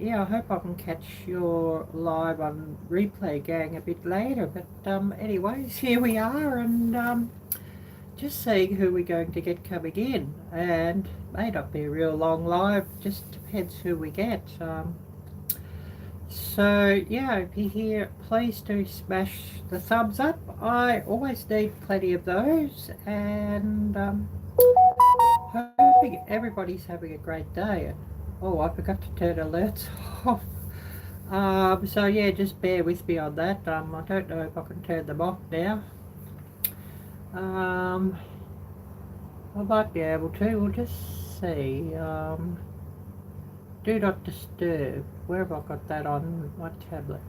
yeah, I hope I can catch your live on replay gang a bit later. But anyways, here we are, and just seeing who we're going to get coming in. And may not be a real long live, just depends who we get. So yeah, if you're here, please do smash the thumbs up. I always need plenty of those, and hoping everybody's having a great day. And oh, I forgot to turn alerts off. So yeah, just bear with me on that. I don't know if I can turn them off now. I might be able to. We'll just see. Do not disturb. Where have I got that on my tablet?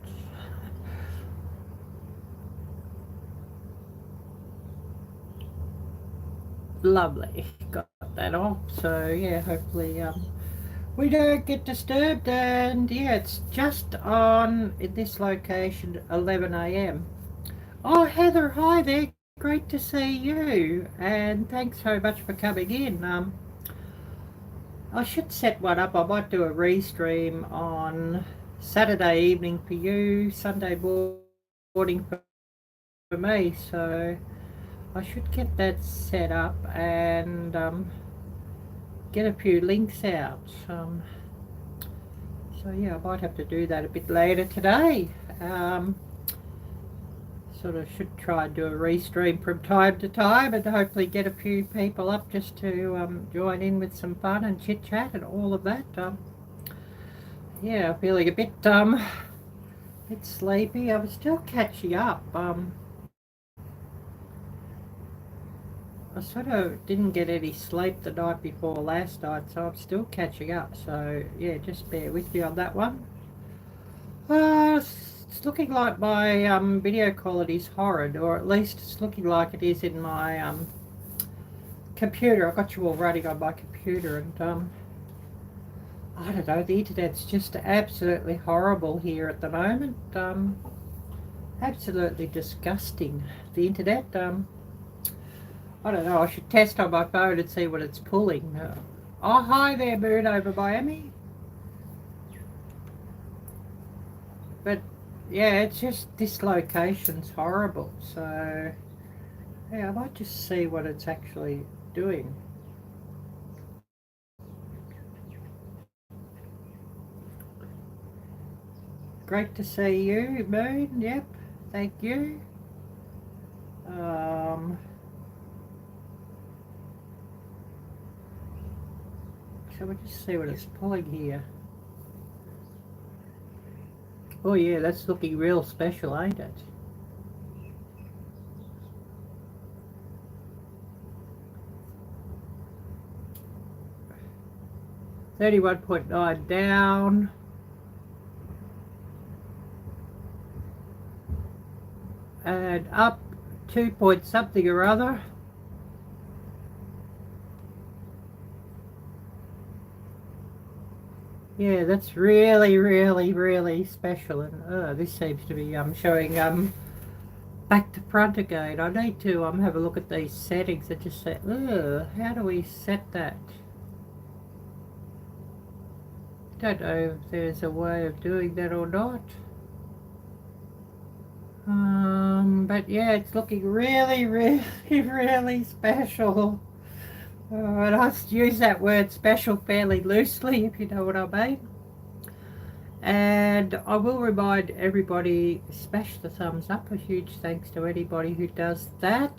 Lovely. Got that off. So yeah, hopefully we don't get disturbed. And yeah, it's just on in this location 11 a.m. Oh, Heather, hi there. Great to see you. And thanks so much for coming in. I should set one up. I might do a restream on Saturday evening for you, Sunday morning for me. So I should get that set up and get a few links out. So yeah, I might have to do that a bit later today. Sort of should try and do a restream from time to time and hopefully get a few people up just to join in with some fun and chit chat and all of that. Yeah, feeling a bit sleepy. I'm still catching up. I sort of didn't get any sleep the night before last night, so I'm still catching up. So yeah, just bear with me on that one. It's looking like my video quality is horrid, or at least it's looking like it is in my computer. I've got you all running on my computer, and I don't know, the internet's just absolutely horrible here at the moment. Absolutely disgusting, the internet. I don't know, I should test on my phone and see what it's pulling. Oh, hi there, Moon over Miami. But yeah, it's just this location's horrible. So yeah, I might just see what it's actually doing. Great to see you, Moon. Yep, thank you. So we'll just see what it's pulling here. Oh yeah, that's looking real special, ain't it? $31.9 down. And up 2 point something or other. Yeah, that's really, really, really special. And this seems to be showing back to front again. I need to have a look at these settings and just say, how do we set that? Don't know if there's a way of doing that or not. But yeah, it's looking really, really, really special. And I use that word special fairly loosely, if you know what I mean. And I will remind everybody, smash the thumbs up. A huge thanks to anybody who does that.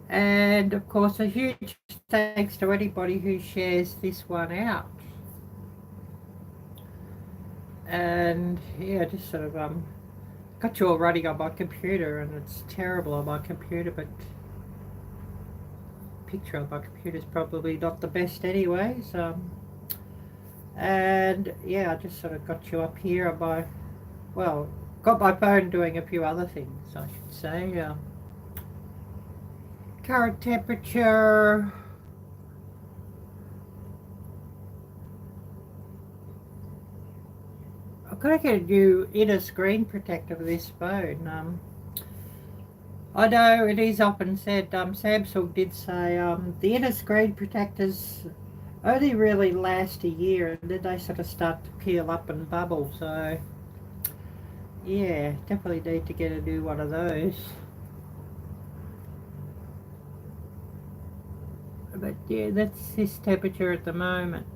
And of course, a huge thanks to anybody who shares this one out. And yeah, just sort of got you all running on my computer, and it's terrible on my computer, but picture on my computer is probably not the best anyways. And yeah, I just sort of got you up here on my, well, got my phone doing a few other things, I should say. Current temperature. I've got to get a new inner screen protector for this phone. I know it is often said, Samsung did say the inner screen protectors only really last a year, and then they sort of start to peel up and bubble. So yeah, definitely need to get a new one of those. But yeah, that's this temperature at the moment.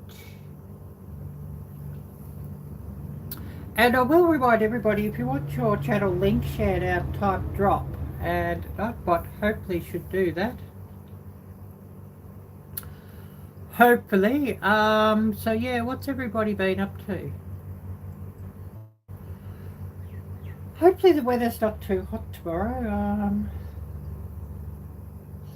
And I will remind everybody, if you want your channel link shared out, type drop, and Nightbot hopefully should do that. Hopefully. So yeah, what's everybody been up to? Hopefully the weather's not too hot tomorrow.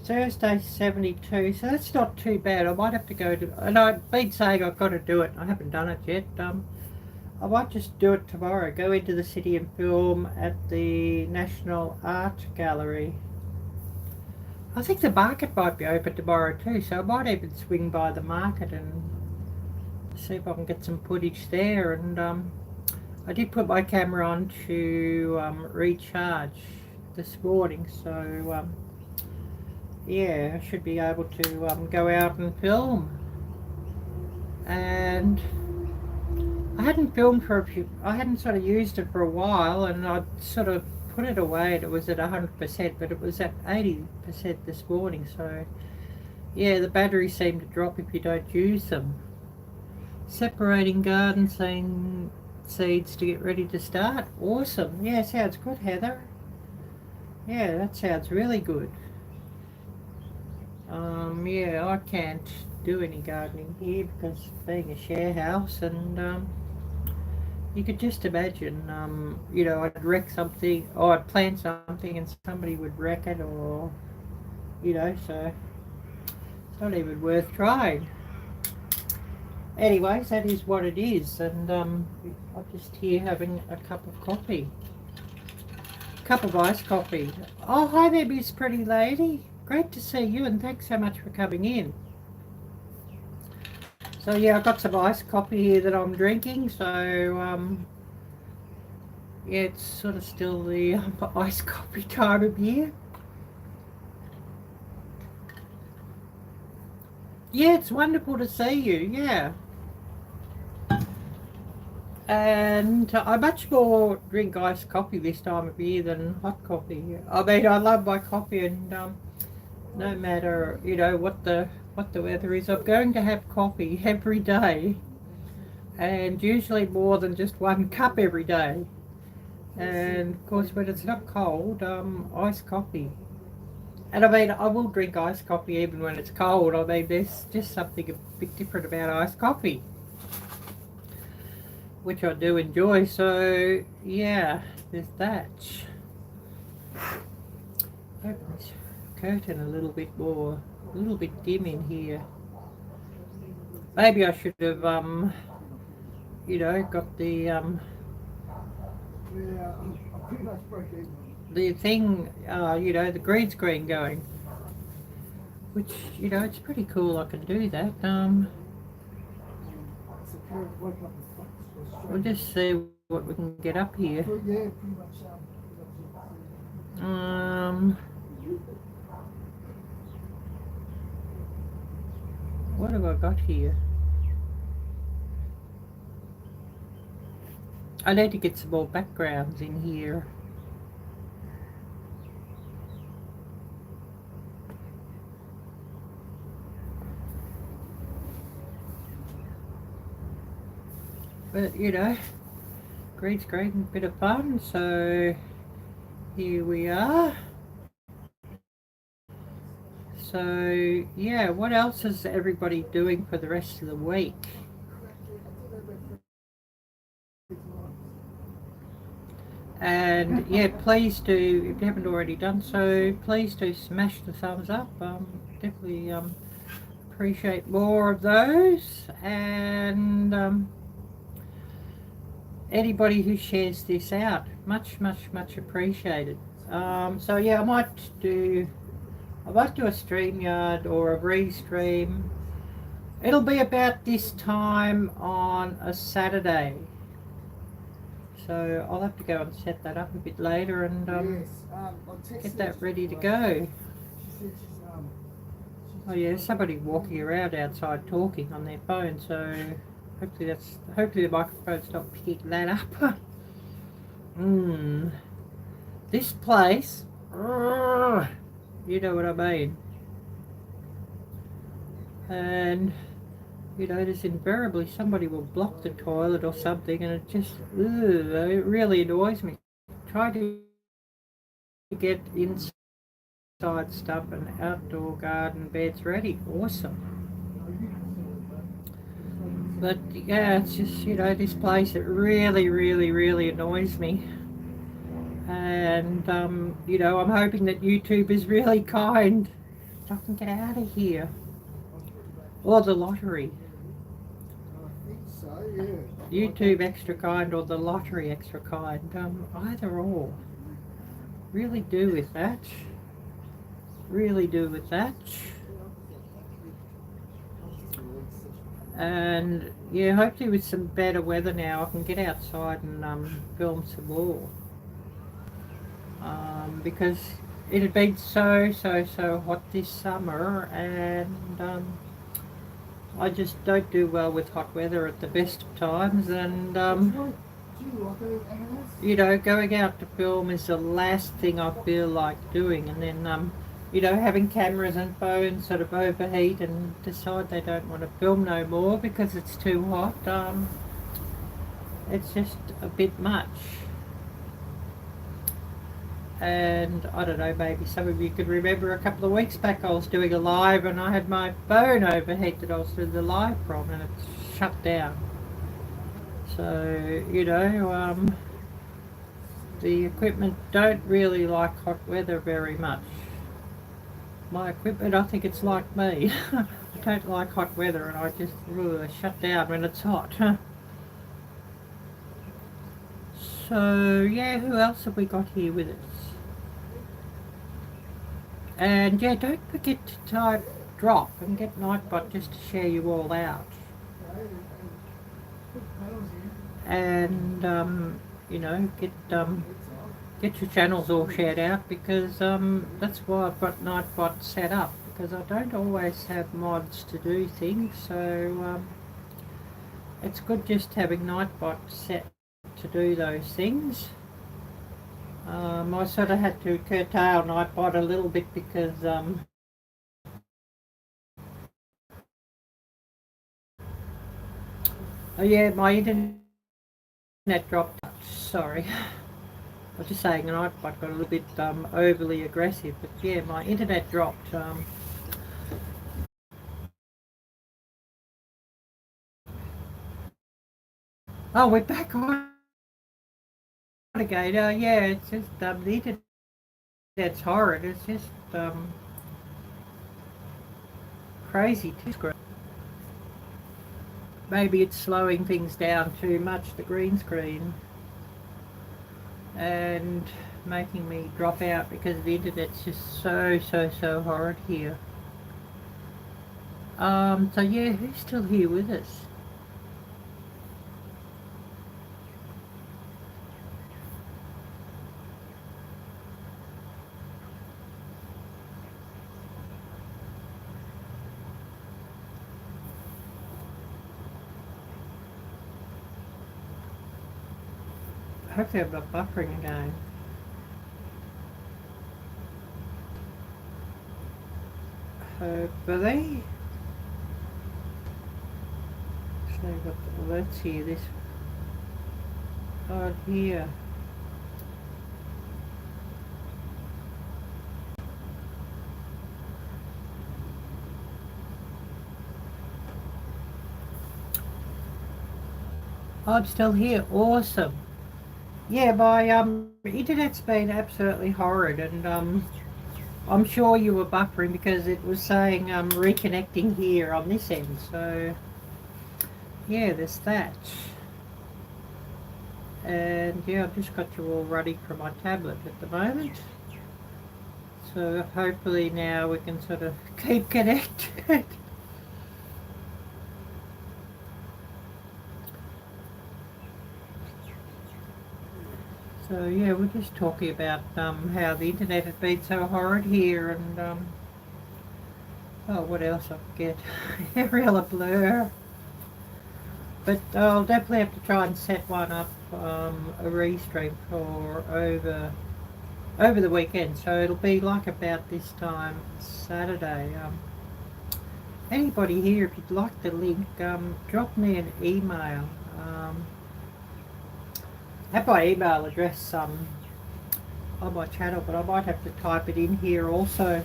Thursday's 72, so that's not too bad. I might have to go to, and I've been saying I've got to do it. I haven't done it yet. I might just do it tomorrow. Go into the city and film at the National Art Gallery. I think the market might be open tomorrow too, so I might even swing by the market and see if I can get some footage there. And I did put my camera on to recharge this morning, so yeah, I should be able to go out and film. And I hadn't filmed for I hadn't sort of used it for a while, and I'd sort of put it away and it was at 100%, but it was at 80% this morning, so yeah, the batteries seem to drop if you don't use them. Separating garden seeds to get ready to start. Awesome. Yeah, sounds good, Heather. Yeah, that sounds really good. Yeah, I can't do any gardening here because being a share house, and you could just imagine, you know, I'd wreck something, or I'd plant something and somebody would wreck it, or, you know, so it's not even worth trying. Anyways, that is what it is, and I'm just here having a cup of coffee. Cup of iced coffee. Oh, hi there, Miss Pretty Lady. Great to see you, and thanks so much for coming in. So yeah, I've got some iced coffee here that I'm drinking, so yeah, it's sort of still the iced coffee time of year. Yeah, it's wonderful to see you, yeah. And I much more drink iced coffee this time of year than hot coffee. I mean, I love my coffee, and no matter, you know, what the weather is, I'm going to have coffee every day, and usually more than just one cup every day. And of course, when it's not cold, iced coffee. And I mean, I will drink iced coffee even when it's cold. I mean, there's just something a bit different about iced coffee, which I do enjoy. So yeah, there's that. Open this curtain a little bit more, a little bit dim in here. Maybe I should have, you know, got the thing, you know, the green screen going, which, you know, it's pretty cool. I can do that. We'll just see what we can get up here. What have I got here? I need to get some more backgrounds in here. But, you know, green screen, bit of fun, so here we are. So, yeah, what else is everybody doing for the rest of the week? And yeah, please do, if you haven't already done so, please do smash the thumbs up. Definitely appreciate more of those. And anybody who shares this out, much appreciated. So yeah, I might do a StreamYard or a restream. It'll be about this time on a Saturday. So I'll have to go and set that up a bit later and get that ready to go. Oh yeah, somebody walking around outside talking on their phone, so hopefully the microphone's not picking that up. This place, you know what I mean. And you know, there's invariably somebody will block the toilet or something, and it just, it really annoys me. Try to get inside stuff and outdoor garden beds ready. Awesome. But yeah, it's just, you know, this place, it really, really, really annoys me. And, you know, I'm hoping that YouTube is really kind so I can get out of here. Or the lottery. YouTube extra kind or the lottery extra kind. Either or. Really do with that. Really do with that. And yeah, hopefully with some better weather now I can get outside and film some more. Because it had been so hot this summer, and I just don't do well with hot weather at the best of times, and you know, going out to film is the last thing I feel like doing. And then you know, having cameras and phones sort of overheat and decide they don't want to film no more because it's too hot. It's just a bit much. And I don't know, maybe some of you could remember a couple of weeks back I was doing a live and I had my phone overheat that I was doing the live from, and it's shut down. So, you know, the equipment don't really like hot weather very much. My equipment, I think it's like me. I don't like hot weather, and I just shut down when it's hot. So, yeah, who else have we got here with us? And yeah, don't forget to type drop and get Nightbot just to share you all out. And you know, get your channels all shared out, because that's why I've got Nightbot set up, because I don't always have mods to do things, so it's good just having Nightbot set to do those things. I sort of had to curtail Nightbot a little bit because oh yeah, my internet dropped. Sorry, I was just saying Nightbot got a little bit overly aggressive, but yeah, my internet dropped. Oh, we're back on again. Yeah, it's just the internet's horrid. It's just crazy too. Maybe it's slowing things down too much, the green screen, and making me drop out because the internet's just so horrid here. So yeah, who's still here with us? Hopefully I'm not buffering again. Hopefully. So I've got the alerts here, this card here. I'm still here, awesome. Yeah, my internet's been absolutely horrid, and I'm sure you were buffering because it was saying reconnecting here on this end, so yeah, there's that. And yeah, I've just got you all running from my tablet at the moment, so hopefully now we can sort of keep connected. So yeah, we're just talking about how the internet has been so horrid here, and Oh, what else I get? Arielle Blur. But I'll definitely have to try and set one up, a restream for over the weekend. So it'll be like about this time Saturday. Anybody here, if you'd like the link, drop me an email. I have my email address on my channel, but I might have to type it in here also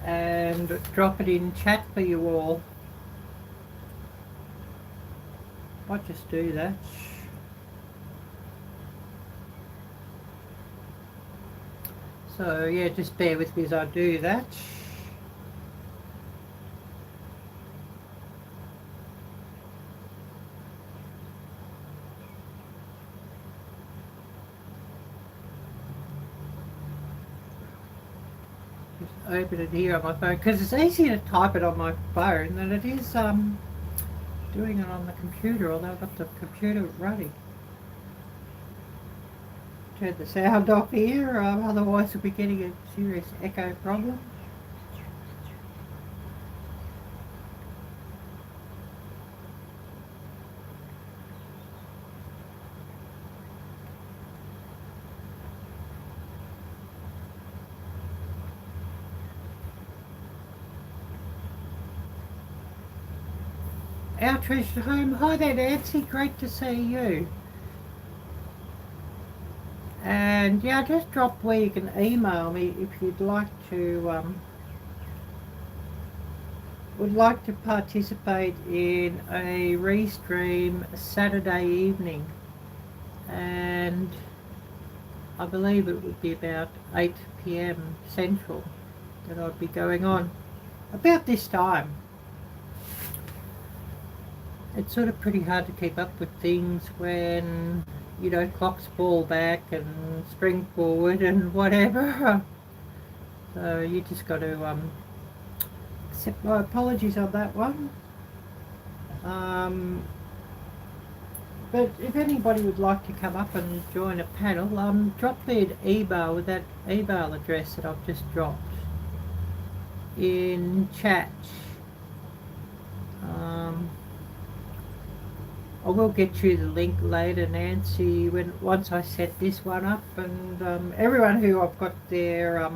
and drop it in chat for you all. Might just do that. So yeah, just bear with me as I do that. Just open it here on my phone because it's easier to type it on my phone than it is doing it on the computer, although I've got the computer running. Turn the sound off here, otherwise we'll be getting a serious echo problem. Our treasured home. Hi there, Nancy. Great to see you. And yeah, just drop where you can email me if you'd like to would like to participate in a restream Saturday evening, and I believe it would be about 8 p.m. Central that I'd be going on about this time. It's sort of pretty hard to keep up with things when, you know, clocks fall back and spring forward and whatever. So you just got to accept my apologies on that one. But if anybody would like to come up and join a panel, drop me an email with that email address that I've just dropped in chat. I will get you the link later, Nancy, once I set this one up, and everyone who I've got their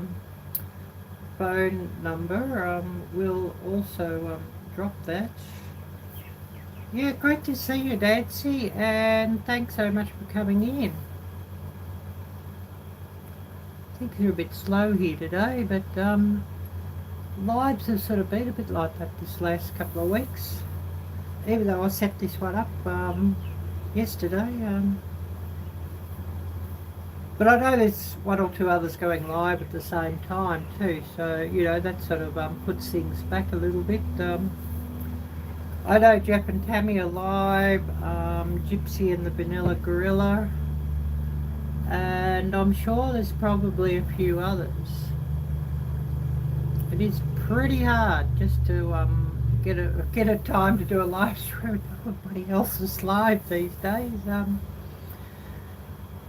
phone number will also drop that. Yeah, great to see you, Nancy, and thanks so much for coming in. Things are a bit slow here today, but lives have sort of been a bit like that this last couple of weeks. Even though I set this one up yesterday, but I know there's one or two others going live at the same time too, so you know that sort of puts things back a little bit. I know Jeff and Tammy are live, Gypsy and the Vanilla Gorilla, and I'm sure there's probably a few others. It is pretty hard just to get a time to do a live stream. Nobody else is live these days.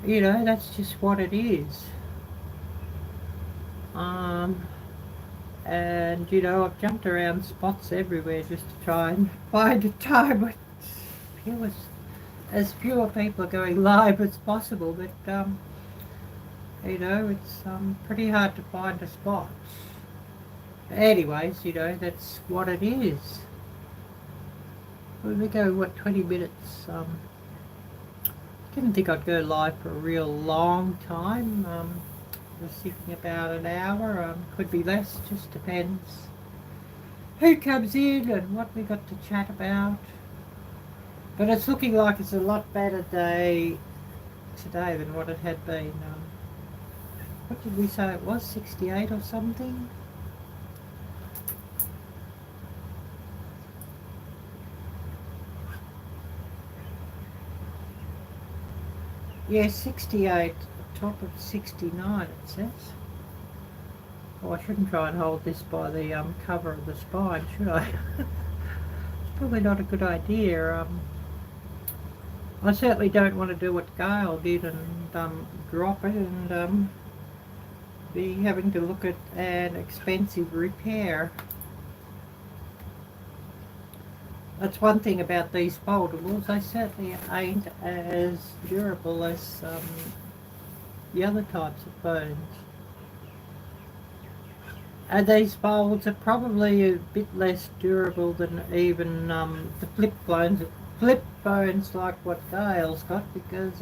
You know, that's just what it is. And you know, I've jumped around spots everywhere just to try and find a time with as fewer people are going live as possible, but you know, it's pretty hard to find a spot. Anyways, you know, that's what it is. We go, what, 20 minutes? Didn't think I'd go live for a real long time. I was thinking about an hour, could be less, just depends who comes in and what we got to chat about. But it's looking like it's a lot better day today than what it had been. What did we say it was, 68 or something? Yeah, 68, top of 69 it says. Oh, I shouldn't try and hold this by the cover of the spine, should I? It's probably not a good idea. I certainly don't want to do what Gail did and drop it and be having to look at an expensive repair. That's one thing about these foldables, they certainly ain't as durable as the other types of phones. And these folds are probably a bit less durable than even the flip phones like what Gail's got, because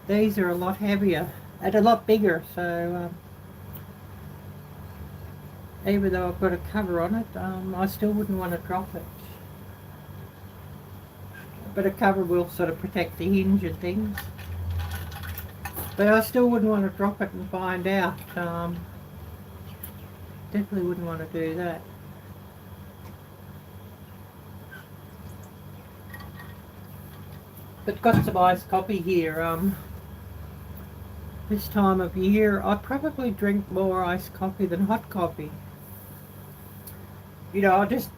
these are a lot heavier and a lot bigger, so even though I've got a cover on it, I still wouldn't want to drop it. But a cover will sort of protect the hinge and things. But I still wouldn't want to drop it and find out. Definitely wouldn't want to do that. But got some iced coffee here. This time of year, I probably drink more iced coffee than hot coffee. You know, I'll just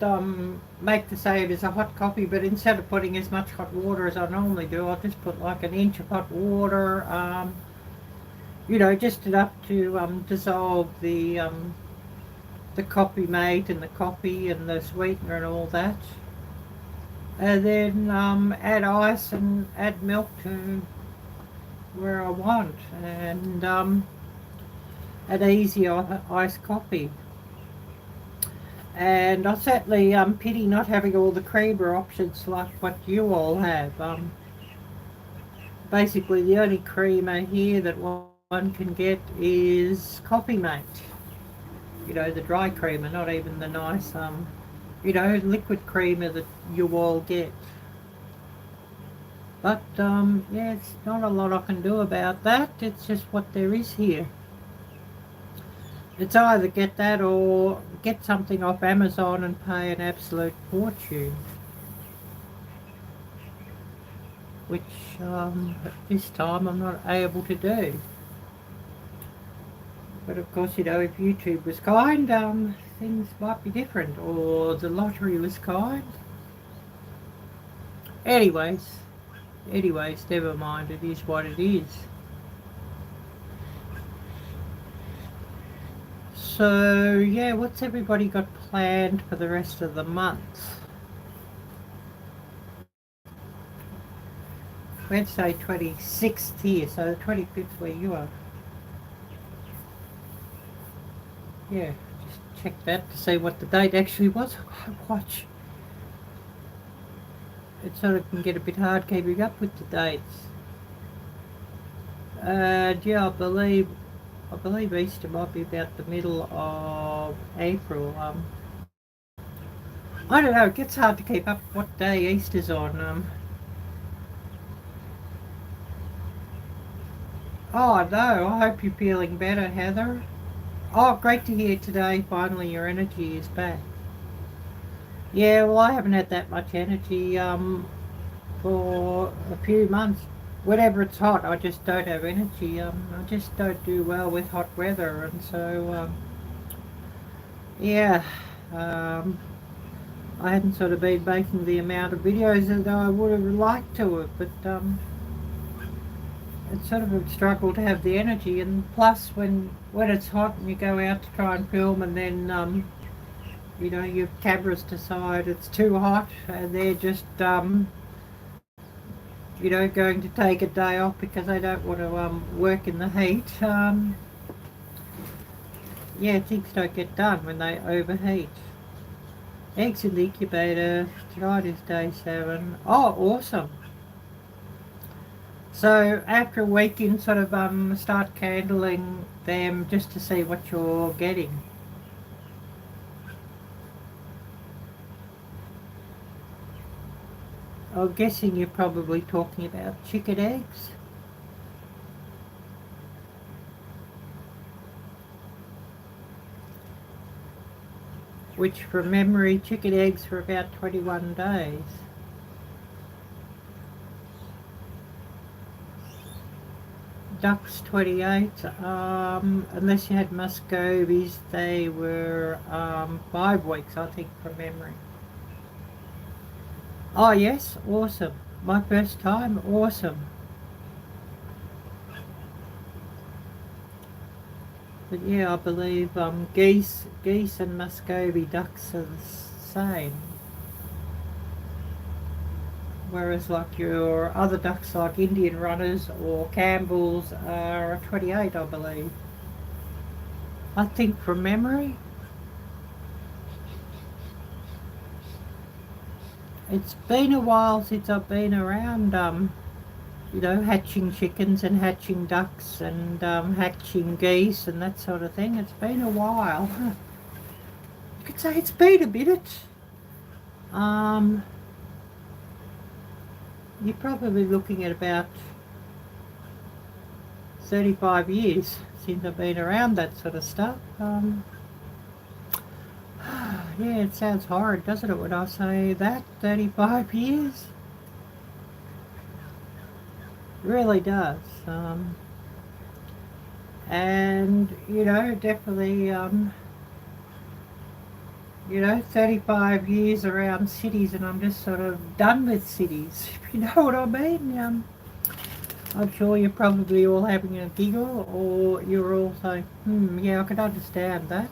make the same as a hot coffee, but instead of putting as much hot water as I normally do, I'll just put like an inch of hot water, you know, just enough to dissolve the coffee mate and the coffee and the sweetener and all that. And then add ice and add milk to where I want, and an easy iced coffee. And I certainly pity not having all the creamer options like what you all have. Basically the only creamer here that one can get is Coffee Mate. You know, the dry creamer, not even the nice, you know, liquid creamer that you all get. But, yeah, it's not a lot I can do about that. It's just what there is here. It's either get that or get something off Amazon and pay an absolute fortune. Which, at this time, I'm not able to do. But of course, you know, if YouTube was kind, things might be different, or the lottery was kind. Anyways, never mind, it is what it is. So, yeah, what's everybody got planned for the rest of the month? Wednesday 26th here, so the 25th where you are. Yeah, just check that to see what the date actually was. Watch. It sort of can get a bit hard keeping up with the dates. Yeah, I believe Easter might be about the middle of April. I don't know, it gets hard to keep up what day Easter's on. Oh no, I hope you're feeling better, Heather. Oh, great to hear today, finally your energy is back. Yeah, well, I haven't had that much energy for a few months. Whenever it's hot, I just don't have energy. I just don't do well with hot weather, and so, yeah, I hadn't sort of been making the amount of videos that I would have liked to have, but it's sort of a struggle to have the energy, and plus when it's hot and you go out to try and film, and then you know, your cameras decide it's too hot and they're just you know, going to take a day off because they don't want to work in the heat. Yeah, things don't get done when they overheat. Eggs in the incubator, tonight is day 7. Oh, awesome. So after a week you can sort of start candling them just to see what you're getting. I'm guessing you're probably talking about chicken eggs. Which from memory, chicken eggs for about 21 days. Ducks 28, unless you had muscovies, they were 5 weeks, I think, from memory. Oh yes, awesome. My first time, awesome. But yeah, I believe geese and Muscovy ducks are the same. Whereas like your other ducks like Indian runners or Campbell's are 28, I believe. I think from memory. It's been a while since I've been around, you know, hatching chickens and hatching ducks and hatching geese and that sort of thing. It's been a while. You could say it's been a minute. You're probably looking at about 35 years since I've been around that sort of stuff. Yeah, it sounds horrid, doesn't it, when I say that? 35 years? It really does. And, you know, definitely, you know, 35 years around cities and I'm just sort of done with cities, if you know what I mean. I'm sure you're probably all having a giggle or you're all saying, yeah, I can understand that.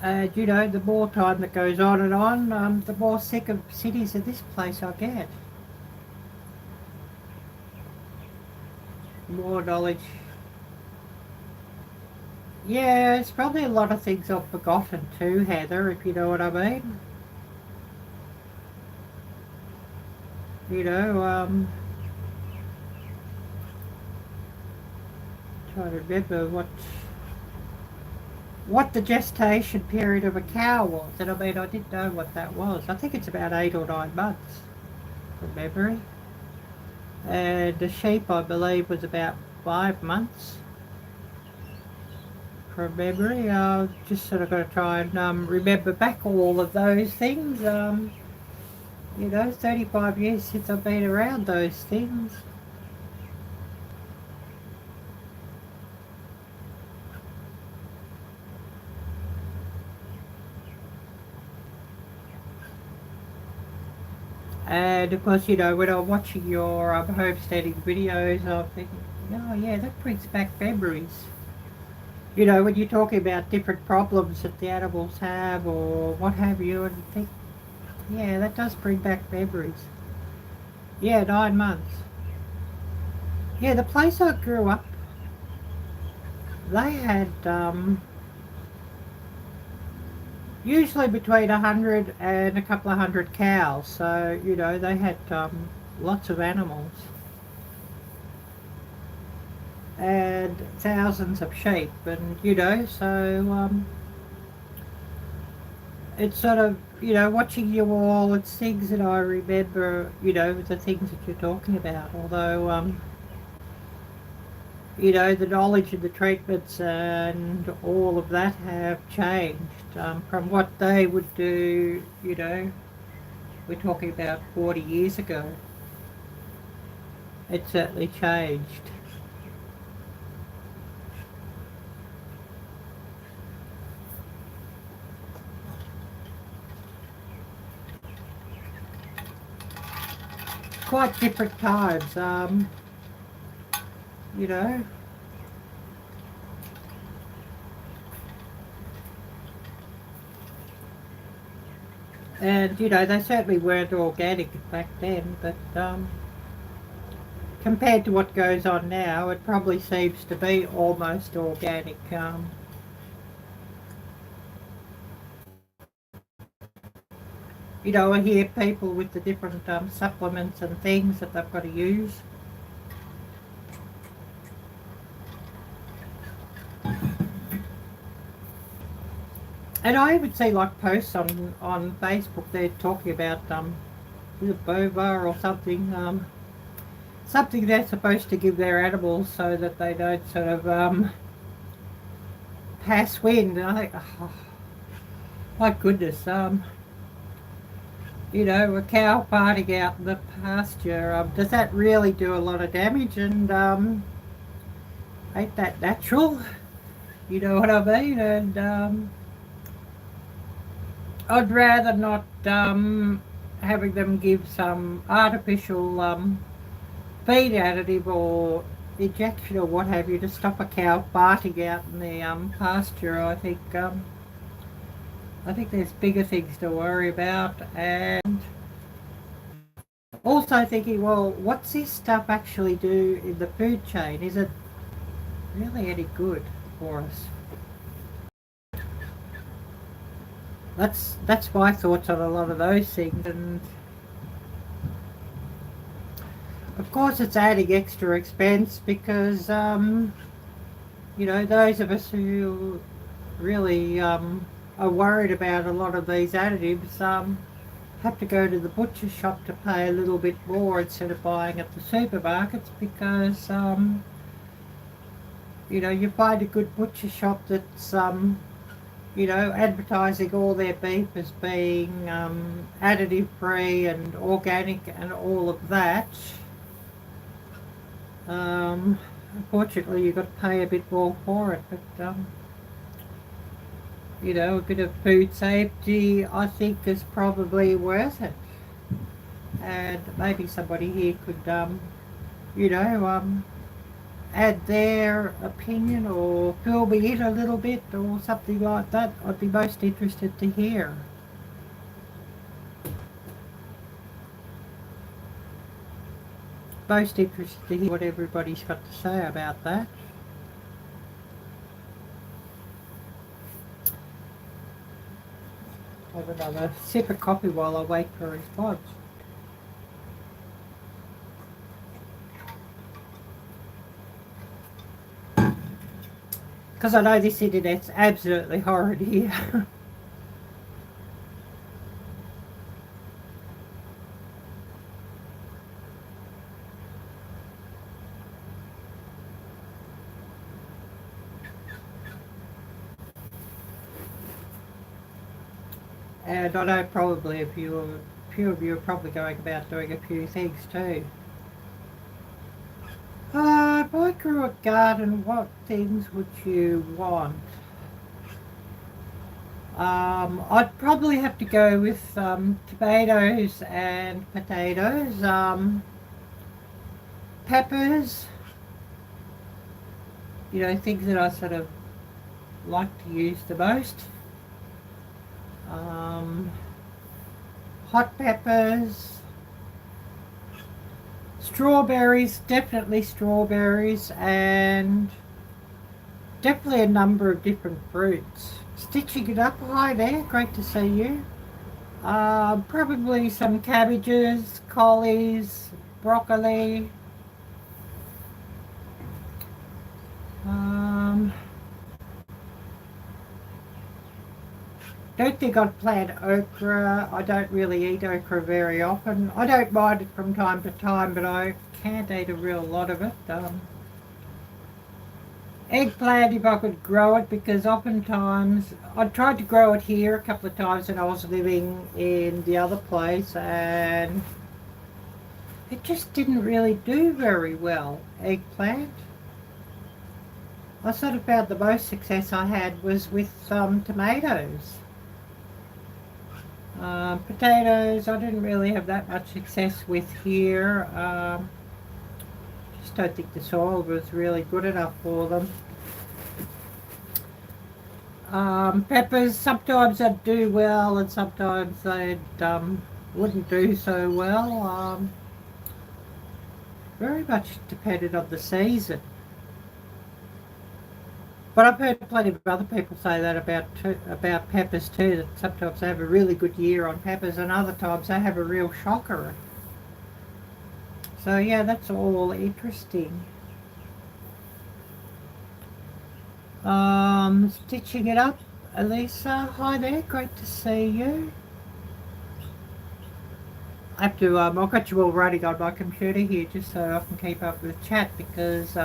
And, you know, the more time that goes on and on, the more sick of cities of this place I get. More knowledge. Yeah, it's probably a lot of things I've forgotten too, Heather, if you know what I mean. You know, trying to remember what the gestation period of a cow was. And I mean, I didn't know what that was. I think it's about 8 or 9 months, from memory. And the sheep, I believe, was about 5 months, from memory. I've just sort of got to try and remember back all of those things. You know, 35 years since I've been around those things. And of course, you know, when I'm watching your homesteading videos, I'm thinking, oh yeah, that brings back memories. You know, when you're talking about different problems that the animals have or what have you, and think, yeah, that does bring back memories. Yeah, 9 months. Yeah, the place I grew up, they had usually between 100 and a couple of hundred cows. So, you know, they had lots of animals. And thousands of sheep. And, you know, so it's sort of, you know, watching you all, it's things that I remember, you know, the things that you're talking about. Although, you know, the knowledge and the treatments and all of that have changed from what they would do, you know, we're talking about 40 years ago. It certainly changed. Quite different times, you know. And, you know, they certainly weren't organic back then, but compared to what goes on now, it probably seems to be almost organic. You know, I hear people with the different supplements and things that they've got to use. And I even see like posts on Facebook, they're talking about bova or something, something they're supposed to give their animals so that they don't sort of pass wind. And I think, oh, my goodness, you know, a cow farting out in the pasture, does that really do a lot of damage? And ain't that natural? You know what I mean? And I'd rather not having them give some artificial feed additive or injection or what have you to stop a cow farting out in the pasture. I think there's bigger things to worry about, and also thinking, well, what's this stuff actually do in the food chain? Is it really any good for us? That's my thoughts on a lot of those things, and of course it's adding extra expense because those of us who really are worried about a lot of these additives have to go to the butcher shop to pay a little bit more instead of buying at the supermarkets because you find a good butcher shop that's advertising all their beef as being additive free and organic and all of that. Unfortunately, you've got to pay a bit more for it, but a bit of food safety, I think, is probably worth it. And maybe somebody here could, add their opinion or fill me in a little bit or something like that. I'd be most interested to hear. Most interested to hear what everybody's got to say about that. Have another sip of coffee while I wait for a response. Because I know this internet's absolutely horrid here. And I know probably a few of you are probably going about doing a few things too. If I grew a garden, what things would you want? I'd probably have to go with tomatoes and potatoes, peppers, things that I sort of like to use the most. Hot peppers, strawberries, definitely strawberries, and definitely a number of different fruits. Stitching it up, hi there, great to see you. Probably some cabbages, collies, broccoli. Don't think I'd plant okra. I don't really eat okra very often. I don't mind it from time to time, but I can't eat a real lot of it. Eggplant, if I could grow it, because oftentimes I tried to grow it here a couple of times when I was living in the other place, and it just didn't really do very well, eggplant. I sort of found the most success I had was with tomatoes. Potatoes, I didn't really have that much success with here. Just don't think the soil was really good enough for them. Peppers, sometimes they'd do well and sometimes they wouldn't do so well. Very much depended on the season. But I've heard plenty of other people say that about peppers too, that sometimes they have a really good year on peppers and other times they have a real shocker. So yeah, that's all interesting. Stitching it up, Elisa, hi there, great to see you. I have to, I've got you all running on my computer here just so I can keep up with chat because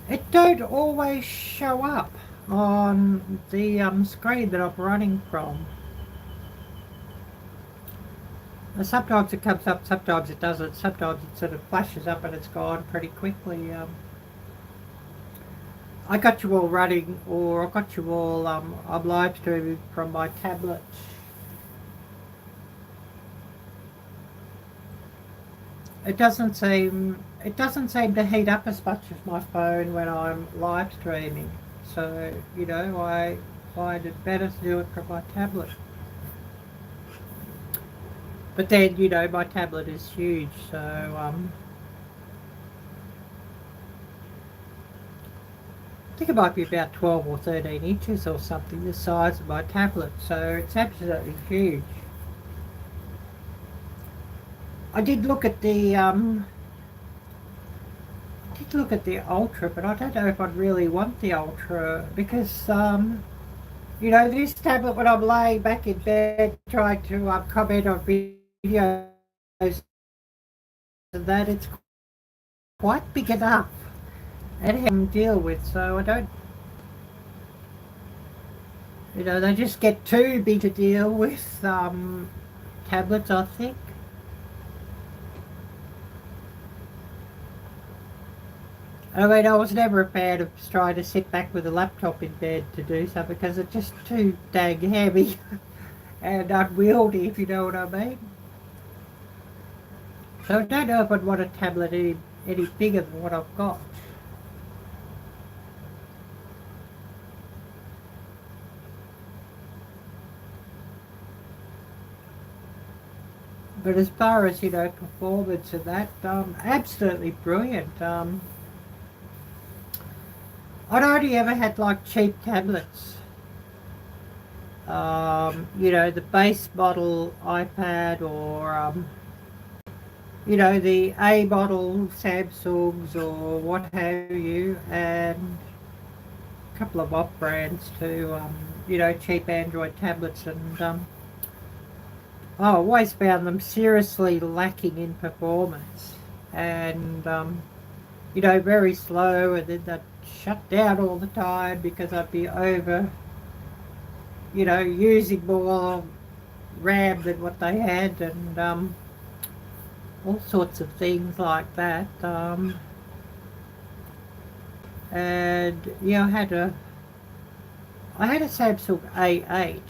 it don't always show up on the screen that I'm running from. And sometimes it comes up, sometimes it doesn't, sometimes it sort of flashes up and it's gone pretty quickly. I got you all running, or I got you all, I'm live streaming from my tablet. It doesn't seem to heat up as much as my phone when I'm live streaming. So, you know, I find it better to do it from my tablet. But then, you know, my tablet is huge, so I think it might be about 12 or 13 inches or something, the size of my tablet, so it's absolutely huge. I did look at the Ultra, but I don't know if I'd really want the Ultra because you know, this tablet, when I'm laying back in bed trying to comment on videos and that, it's quite big enough and have to deal with, so I don't, you know, they just get too big to deal with, tablets, I think. I mean, I was never a fan of trying to sit back with a laptop in bed to do something because it's just too dang heavy and unwieldy, if you know what I mean. So I don't know if I'd want a tablet any bigger than what I've got. But as far as, you know, performance and that, absolutely brilliant. I'd only ever had like cheap tablets. You know, the base model iPad or, you know, the A model Samsungs or what have you, and a couple of off brands too, you know, cheap Android tablets, and I always found them seriously lacking in performance, and you know, very slow, and then they'd shut down all the time because I'd be over, you know, using more RAM than what they had, and all sorts of things like that. And yeah, I had a Samsung A8.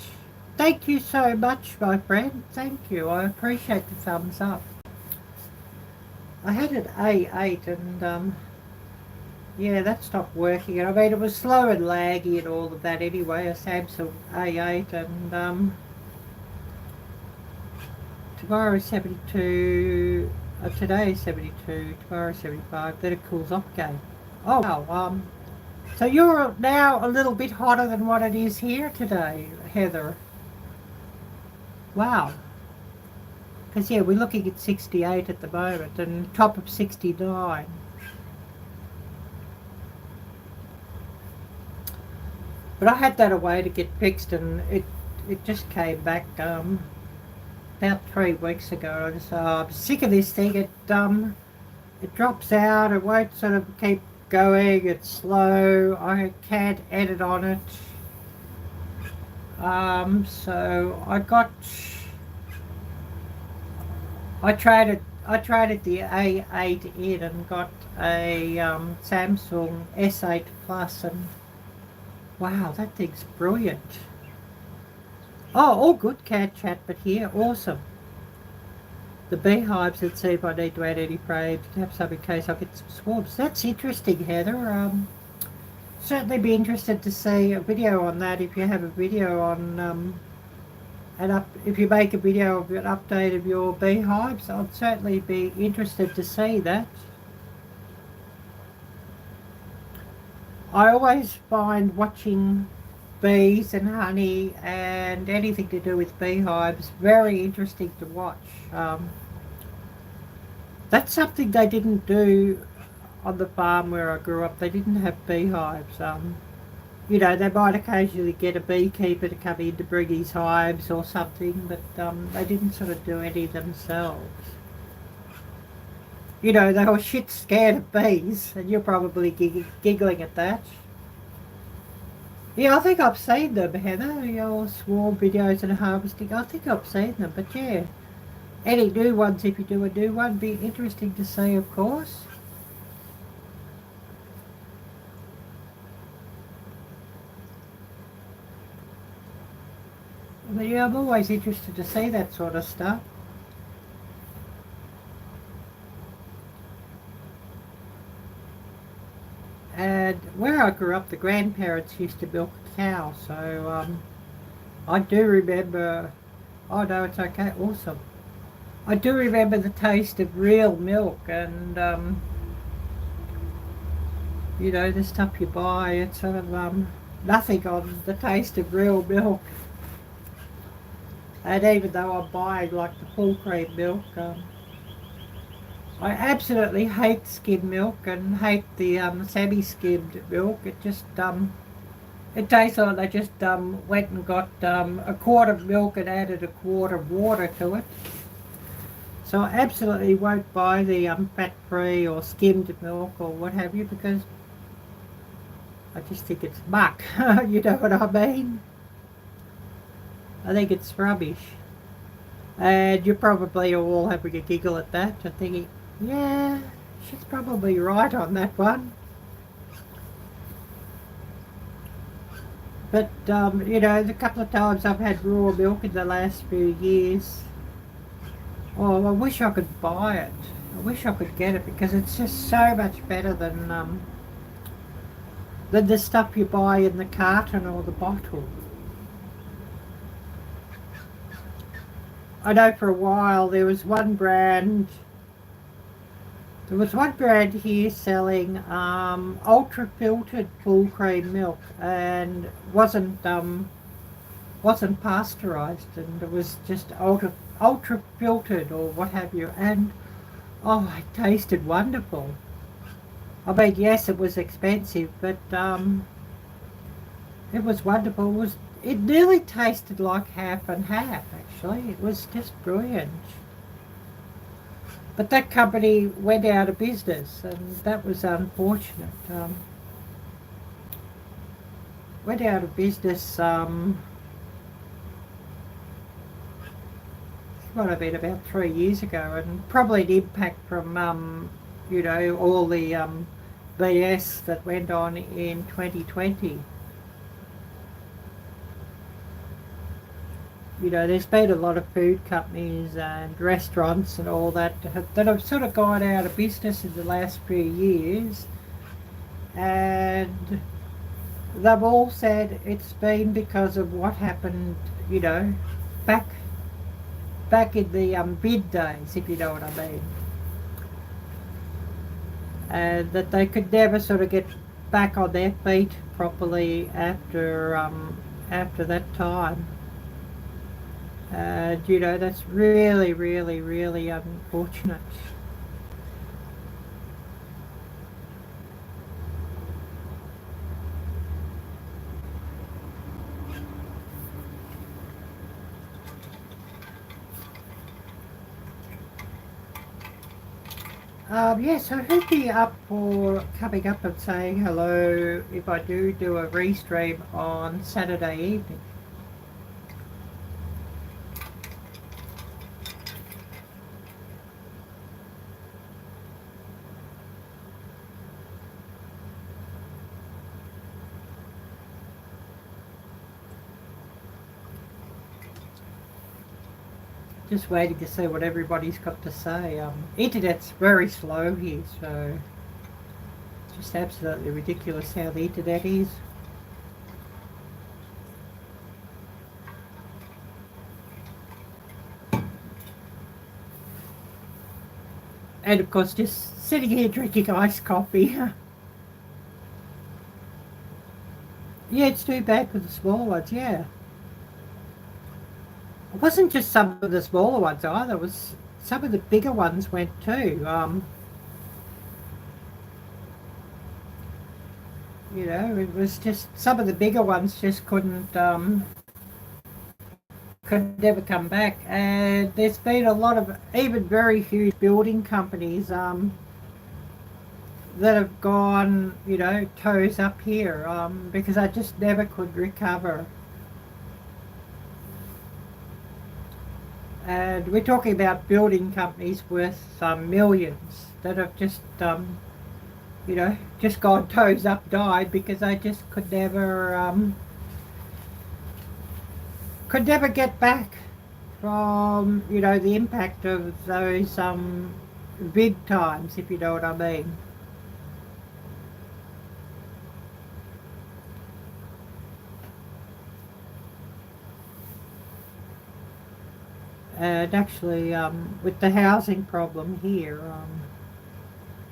Thank you so much, my friend. Thank you. I appreciate the thumbs up. I had an A8, and yeah, that stopped working. And I mean, it was slow and laggy and all of that anyway, a Samsung A8, and tomorrow's 72, today is 72, tomorrow's 75, then it cools off again. Oh wow, so you're now a little bit hotter than what it is here today, Heather. Wow. Because yeah, we're looking at 68 at the moment, and top of 69. But I had that away to get fixed, and it just came back about 3 weeks ago. I just, I'm sick of this thing. It drops out. It won't sort of keep going. It's slow. I can't edit on it. So I traded the A8 in and got a Samsung S8 Plus, and wow, that thing's brilliant. Oh, all good cat chat, but here, awesome. The beehives, let's see if I need to add any frames to have some in case I get some swarms. That's interesting, Heather. Certainly be interested to see a video on that if you have a video on, if you make a video of an update of your beehives. I'd certainly be interested to see that. I always find watching bees and honey and anything to do with beehives very interesting to watch. That's something they didn't do on the farm where I grew up. They didn't have beehives. You know, they might occasionally get a beekeeper to come in to bring his hives or something, but they didn't sort of do any themselves. You know, they were shit scared of bees, and you're probably giggling at that. Yeah, I think I've seen them, Heather, your swarm videos and harvesting. I think I've seen them, but yeah. Any new ones, if you do a new one, be interesting to see, of course. But yeah, I'm always interested to see that sort of stuff. And where I grew up, the grandparents used to milk a cow, so I do remember. Oh no, it's okay, awesome. I do remember the taste of real milk, and you know, the stuff you buy, it's sort of nothing on the taste of real milk. And even though I'm buying like the full cream milk, I absolutely hate skim milk and hate the semi-skimmed milk. It just it tastes like they just went and got a quart of milk and added a quart of water to it. So I absolutely won't buy the fat-free or skimmed milk or what have you, because I just think it's muck. You know what I mean? I think it's rubbish. And you're probably all having a giggle at that and thinking, yeah, she's probably right on that one. But, you know, the couple of times I've had raw milk in the last few years, oh, I wish I could buy it. I wish I could get it, because it's just so much better than the stuff you buy in the carton or the bottle. I know for a while there was one brand here selling ultra filtered full cream milk, and wasn't pasteurized, and it was just ultra filtered or what have you, and oh, it tasted wonderful. I mean, yes, it was expensive, but it was wonderful. It nearly tasted like half and half, actually. It was just brilliant. But that company went out of business, and that was unfortunate. Went out of business, might have been about 3 years ago, and probably an impact from, you know, all the BS that went on in 2020. You know, there's been a lot of food companies and restaurants and all that have sort of gone out of business in the last few years, and they've all said it's been because of what happened, you know, back in the bid days, if you know what I mean, and that they could never sort of get back on their feet properly after that time. And you know, that's really, really, really unfortunate. Yeah, so who'd be up for coming up and saying hello if I do a restream on Saturday evening? Just waiting to see what everybody's got to say. Internet's very slow here, so it's just absolutely ridiculous how the internet is. And of course, just sitting here drinking iced coffee. Yeah, it's too bad for the small ones, yeah. It wasn't just some of the smaller ones either, it was some of the bigger ones went too. You know, it was just some of the bigger ones just couldn't could never come back. And there's been a lot of even very huge building companies that have gone, you know, toes up here because I just never could recover. And we're talking about building companies worth millions that have just, you know, just gone toes up, died because they just could never could never get back from, you know, the impact of those vid times, if you know what I mean. And actually, with the housing problem here,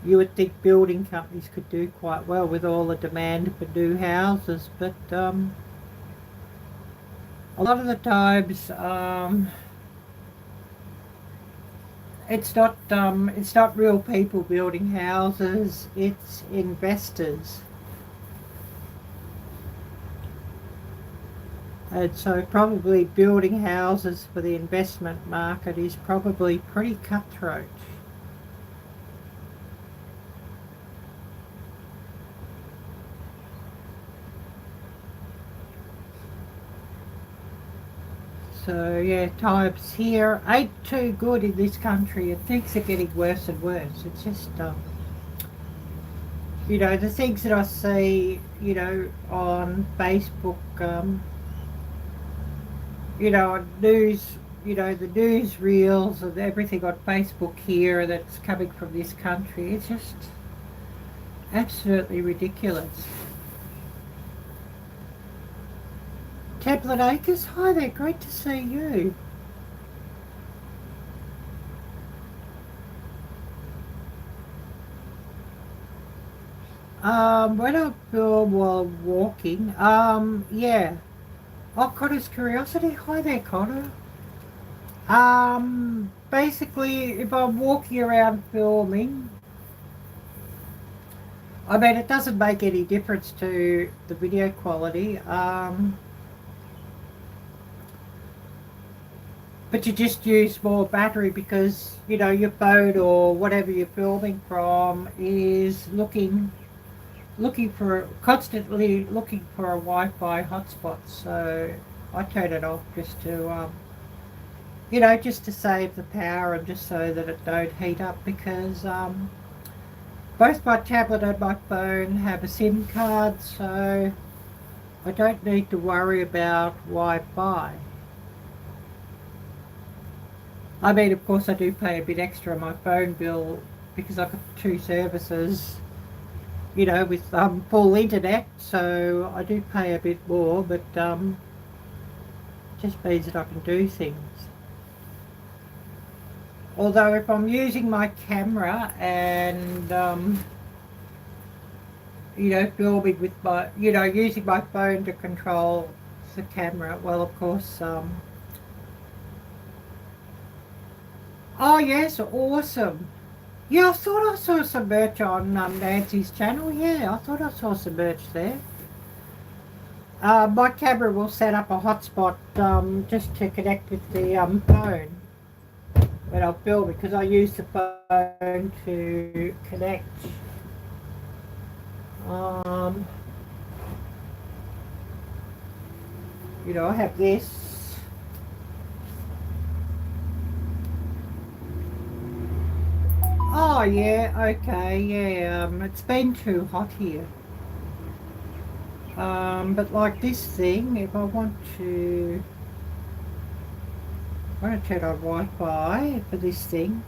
you would think building companies could do quite well with all the demand for new houses, but a lot of the times it's not real people building houses, it's investors. And so probably building houses for the investment market is probably pretty cutthroat. So yeah, times here ain't too good in this country, and things are getting worse and worse. It's just, you know, the things that I see, you know, on Facebook, you know, on news, you know, the news reels and everything on Facebook here that's coming from this country, it's just absolutely ridiculous. Tablet Acres, hi there, great to see you. When I film while walking, yeah. Oh, Connor's Curiosity, hi there, Connor. Basically, if I'm walking around filming, I mean, it doesn't make any difference to the video quality. But you just use more battery because, you know, your phone or whatever you're filming from is constantly looking for a Wi-Fi hotspot. So I turn it off just to, you know, just to save the power and just so that it don't heat up, because both my tablet and my phone have a SIM card, so I don't need to worry about Wi-Fi. I mean, of course, I do pay a bit extra on my phone bill because I've got two services, you know, with full internet, so I do pay a bit more, but just means that I can do things. Although if I'm using my camera and, you know, filming with my, you know, using my phone to control the camera, well, of course, oh yes, awesome. Yeah, I thought I saw some merch on Nancy's channel. Yeah, I thought I saw some merch there. My camera will set up a hotspot just to connect with the phone when I film, because I use the phone to connect. Um, you know, I have this. Oh yeah, okay, yeah. It's been too hot here. But like this thing, if I want to turn on Wi-Fi for this thing,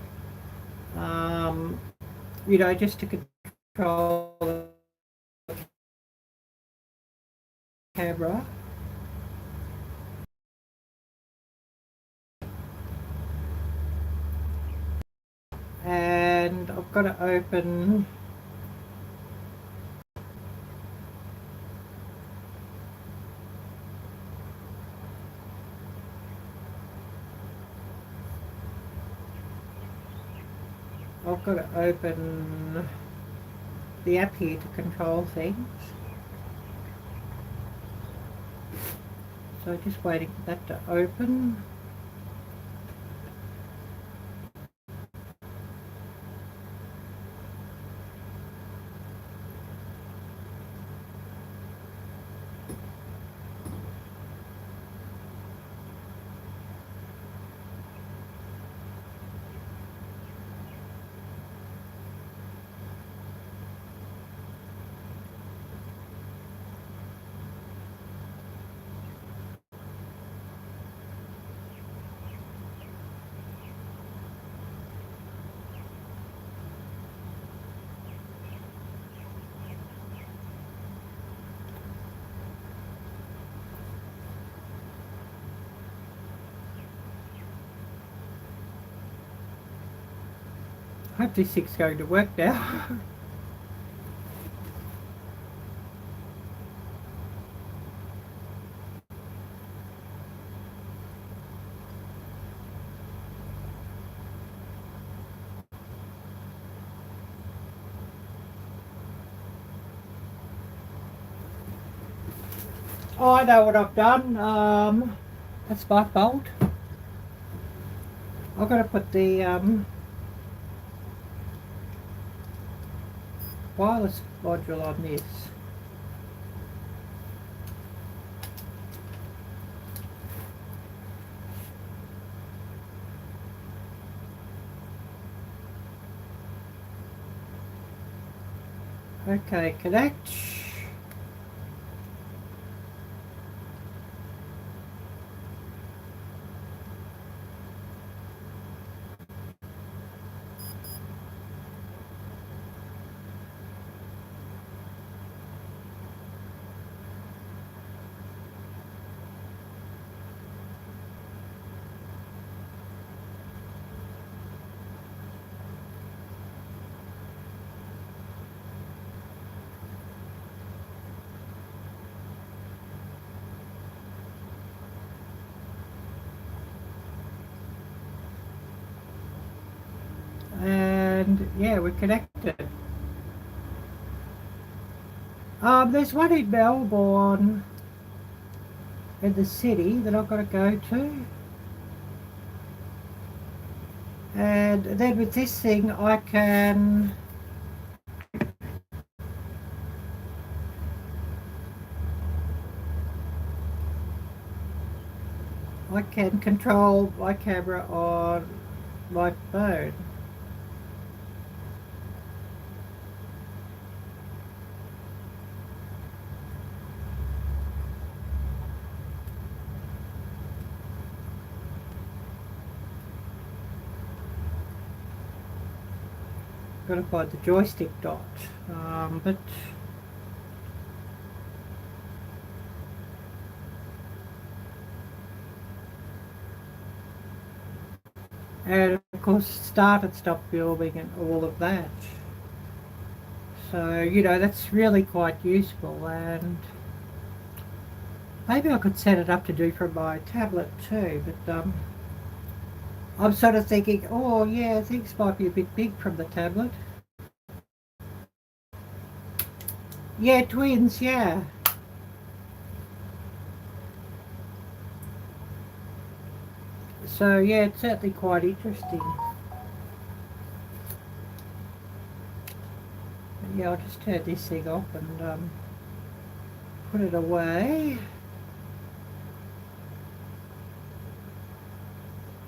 um, you know, just to control the camera. And I've got to open the app here to control things. So just waiting for that to open. hope this thing's going to work now. Oh, I know what I've done. That's my fault. I've got to put the wireless module on this. Okay, connect. And yeah, we're connected. There's one in Melbourne in the city that I've got to go to. And then with this thing I can control my camera on my phone. Got to find the joystick dot, but and of course start and stop filming and all of that. So you know, that's really quite useful, and maybe I could set it up to do from my tablet too, but I'm sort of thinking, oh yeah, things might be a bit big from the tablet. Yeah, twins, yeah. So yeah, it's certainly quite interesting. But yeah, I'll just turn this thing off and put it away.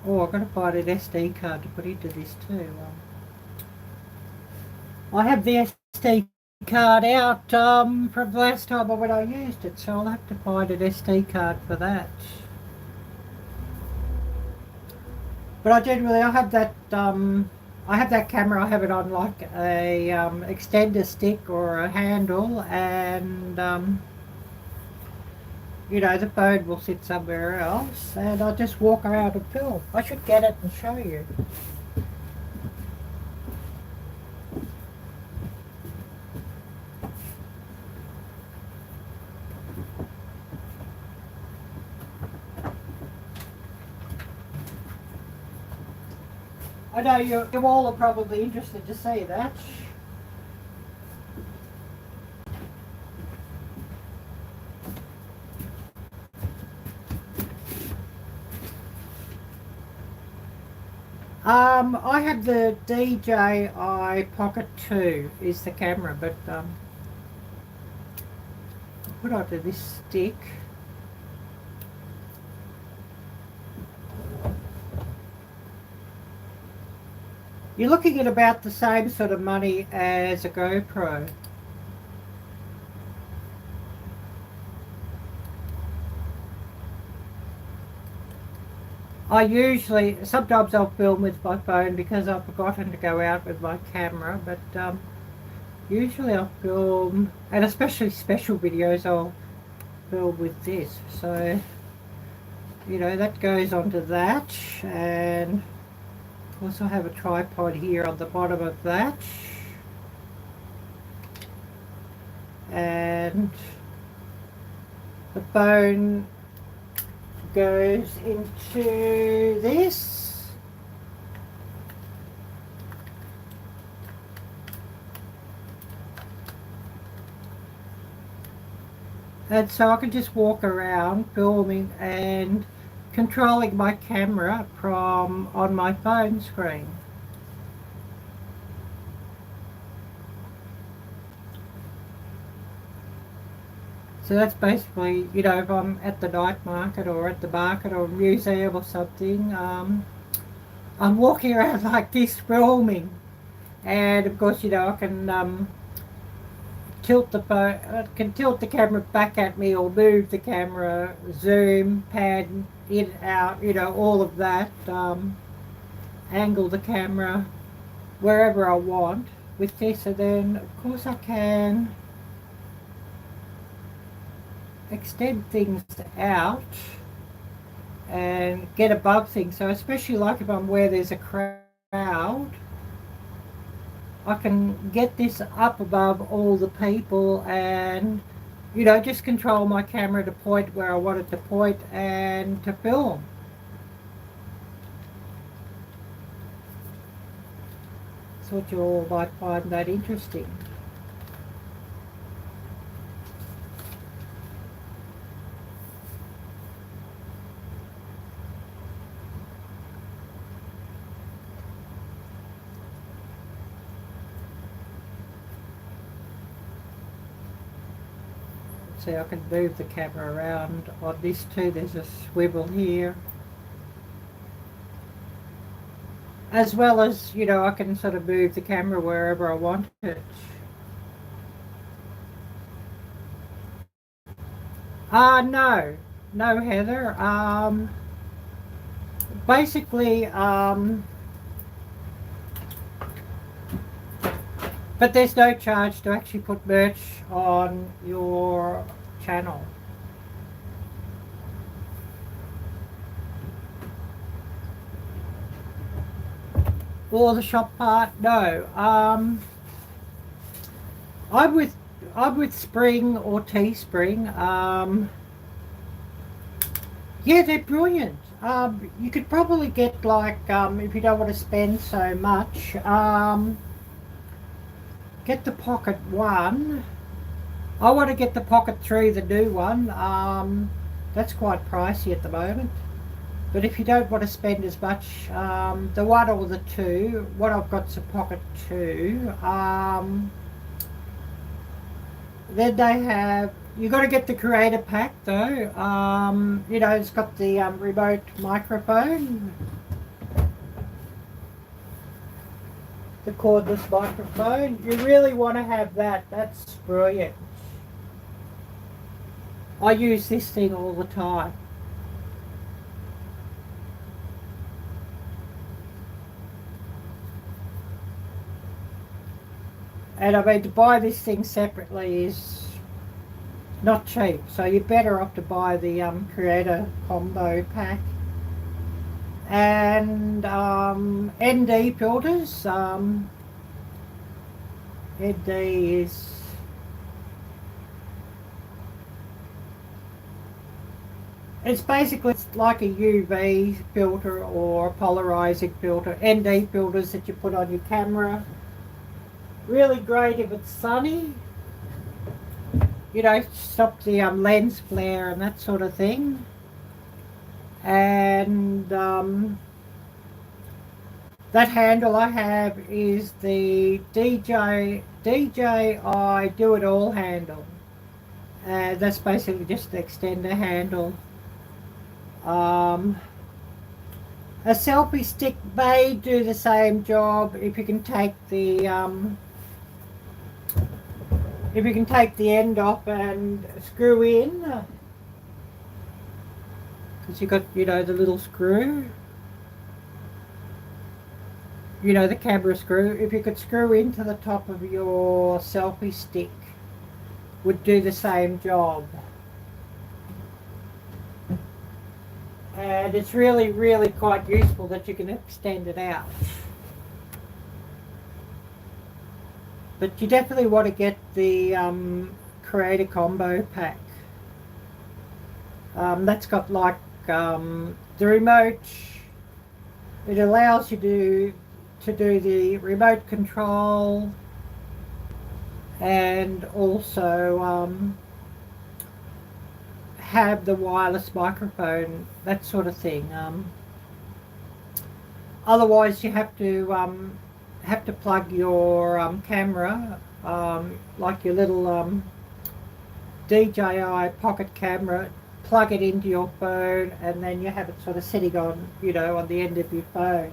Oh, I've got to find an SD card to put into this too. I have the SD card out from the last time when I used it, so I'll have to find an SD card for that. But I have that camera. I have it on like a extender stick or a handle, and you know, the phone will sit somewhere else, and I'll just walk around and film. I should get it and show you. I know you all are probably interested to see that. I have the DJI Pocket 2 is the camera, but I'll put onto this stick. You're looking at about the same sort of money as a GoPro. Sometimes I'll film with my phone because I've forgotten to go out with my camera, but usually I'll film, and especially special videos, I'll film with this. So, you know, that goes onto that, and course I have a tripod here on the bottom of that. And the phone goes into this. And so I can just walk around filming and controlling my camera from on my phone screen. So that's basically, you know, if I'm at the night market or at the market or museum or something, I'm walking around like this filming. And of course, you know, I can tilt the phone, I can tilt the camera back at me or move the camera, zoom, pan in, out, you know, all of that. Angle the camera wherever I want with this, and then of course I can extend things out and get above things. So especially like if I'm where there's a crowd, I can get this up above all the people and, you know, just control my camera to point where I want it to point and to film. Thought you all might find that interesting. See, I can move the camera around on this too. There's a swivel here. As well as, you know, I can sort of move the camera wherever I want it. No, Heather. Basically, but there's no charge to actually put merch on your channel. Or the shop part? No. I'm with Spring or Teespring. Yeah, they're brilliant. You could probably get like, if you don't want to spend so much, get the Pocket 1. I want to get the Pocket 3, the new one. That's quite pricey at the moment. But if you don't want to spend as much, the 1 or the 2, what I've got's a Pocket 2. Then they have, you've got to get the Creator Pack though. You know, it's got the remote microphone. The cordless microphone. You really want to have that. That's brilliant. I use this thing all the time. And I mean, to buy this thing separately is not cheap. So you're better off to buy the Creator Combo Pack. And ND filters. ND is... It's basically like a UV filter or a polarizing filter. ND filters that you put on your camera. Really great if it's sunny. You know, stop the lens flare and that sort of thing. And that handle I have is the DJI Do It All handle. That's basically just the extender handle. A selfie stick may do the same job if you can take the end off and screw in, because you've got, you know, the little screw, you know, the camera screw. If you could screw into the top of your selfie stick, would do the same job. and it's really quite useful that you can extend it out. But you definitely want to get the Creator Combo Pack. That's got like the remote. It allows you to do the remote control, and also have the wireless microphone, that sort of thing. Otherwise, you have to plug your camera, like your little DJI Pocket camera, plug it into your phone, and then you have it sort of sitting on, on the end of your phone.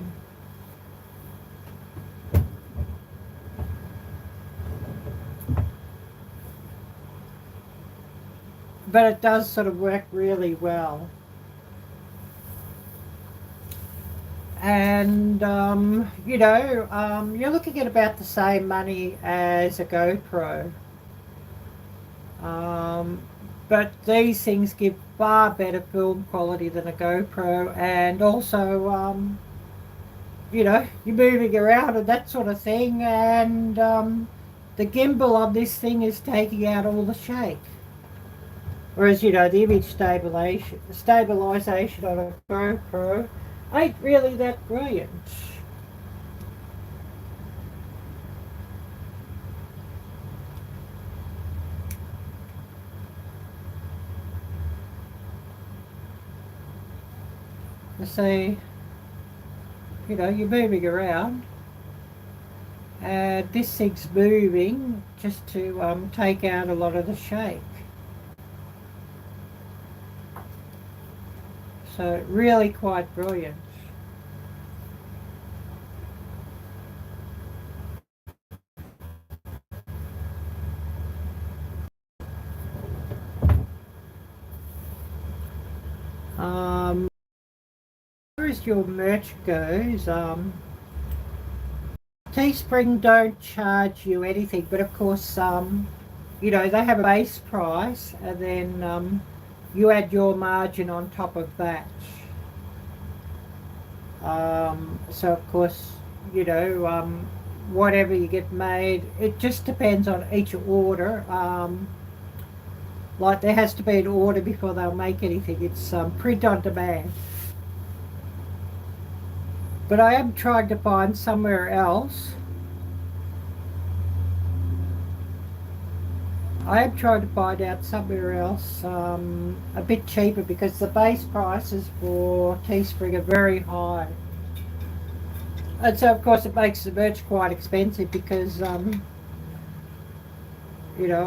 But it does sort of work really well. And you're looking at about the same money as a GoPro, but these things give far better film quality than a GoPro, and also you're moving around and that sort of thing, and the gimbal on this thing is taking out all the shake, whereas the image stabilization on a GoPro ain't really that brilliant. You see, you're moving around, and this thing's moving just to take out a lot of the shake. So really quite brilliant. As far as your merch goes, Teespring don't charge you anything, but of course, they have a base price, and then you add your margin on top of that. So of course, whatever you get made, it just depends on each order. Like there has to be an order before they'll make anything. It's print on demand. But I am trying to find somewhere else. I am trying to find out somewhere else a bit cheaper, because the base prices for Teespring are very high. And so of course it makes the merch quite expensive, because I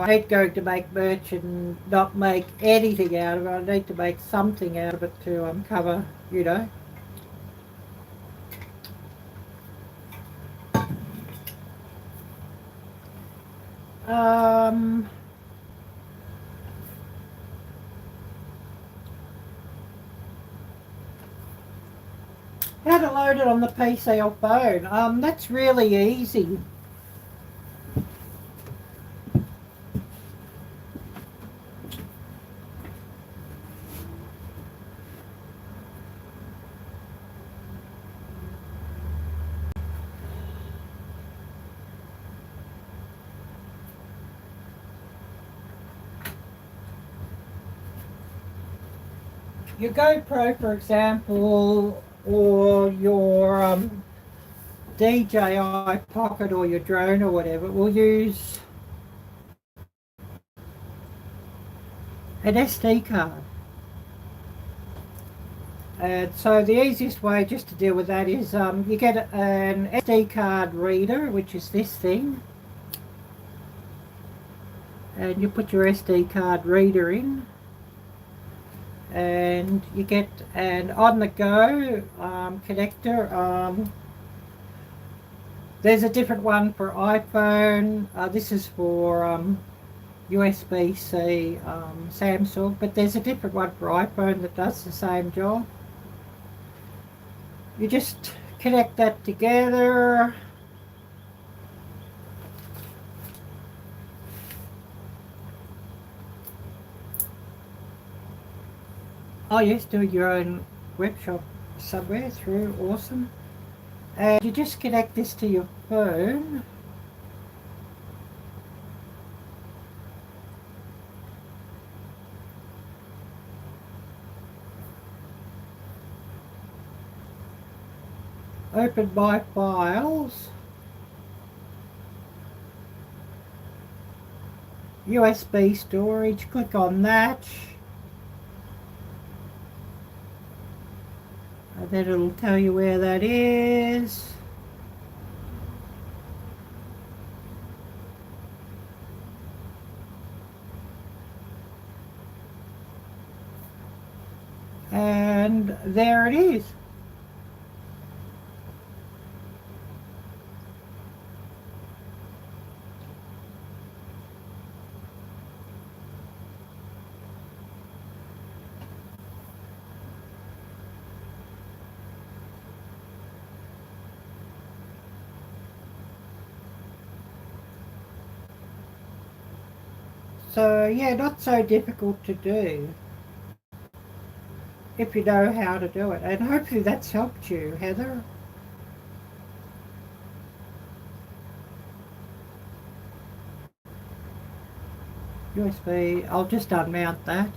hate going to make merch and not make anything out of it. I need to make something out of it to cover, how to load it on the PC or phone? That's really easy. Your GoPro, for example, or your DJI Pocket or your drone or whatever, will use an SD card. And so the easiest way just to deal with that is you get an SD card reader, which is this thing, and you put your SD card reader in, and you get an on-the-go connector. There's a different one for iPhone. This is for USB-C Samsung, but there's a different one for iPhone that does the same job. You just connect that together. Oh yes, do your own web shop somewhere through. Awesome. And you just connect this to your phone. Open My Files. USB storage, click on that. And then it'll tell you where that is. And there it is. So yeah, not so difficult to do if you know how to do it. And hopefully that's helped you, Heather. USB, I'll just unmount that.